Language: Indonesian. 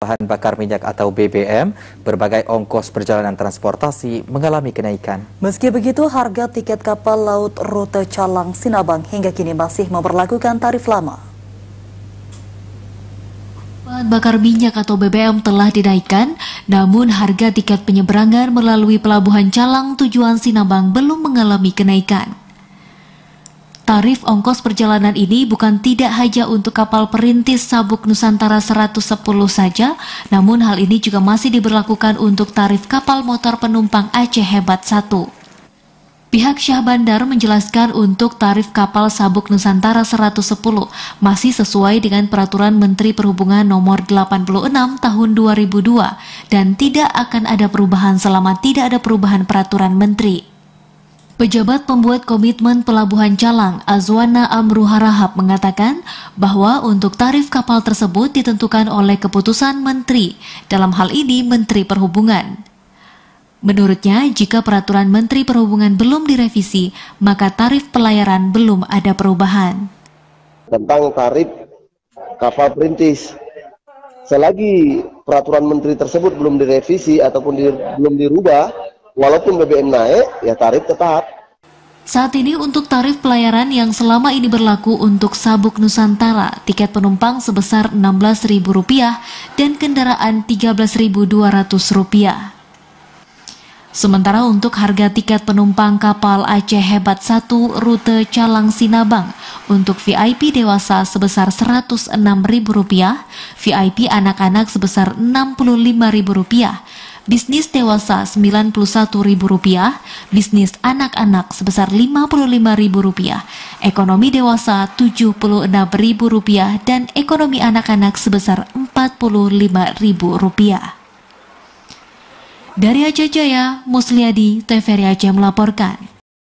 bahan bakar minyak atau BBM, berbagai ongkos perjalanan transportasi mengalami kenaikan. Meski begitu, harga tiket kapal laut rute Calang Sinabang hingga kini masih memperlakukan tarif lama. Bahan bakar minyak atau BBM telah dinaikkan, namun harga tiket penyeberangan melalui pelabuhan Calang tujuan Sinabang belum mengalami kenaikan. Tarif ongkos perjalanan ini bukan tidak hanya untuk kapal perintis Sabuk Nusantara 110 saja, namun hal ini juga masih diberlakukan untuk tarif kapal motor penumpang Aceh Hebat 1. Pihak Syah Bandar menjelaskan untuk tarif kapal Sabuk Nusantara 110 masih sesuai dengan Peraturan Menteri Perhubungan Nomor 86 Tahun 2002 dan tidak akan ada perubahan selama tidak ada perubahan Peraturan Menteri. Pejabat pembuat komitmen Pelabuhan Calang, Azwana Amruharahap mengatakan bahwa untuk tarif kapal tersebut ditentukan oleh keputusan Menteri, dalam hal ini Menteri Perhubungan. Menurutnya, jika Peraturan Menteri Perhubungan belum direvisi, maka tarif pelayaran belum ada perubahan. Tentang tarif kapal perintis, selagi Peraturan Menteri tersebut belum direvisi ataupun belum dirubah, walaupun BBM naik, ya tarif tetap. Saat ini untuk tarif pelayaran yang selama ini berlaku untuk Sabuk Nusantara, tiket penumpang sebesar Rp16.000 dan kendaraan Rp13.200. Sementara untuk harga tiket penumpang kapal Aceh Hebat 1 rute Calang Sinabang untuk VIP dewasa sebesar Rp106.000, VIP anak-anak sebesar Rp65.000, bisnis dewasa Rp91.000, bisnis anak-anak sebesar Rp55.000, ekonomi dewasa Rp76.000 dan ekonomi anak-anak sebesar Rp45.000. Dari Aceh Jaya, Musliadi, TVRI Aceh melaporkan.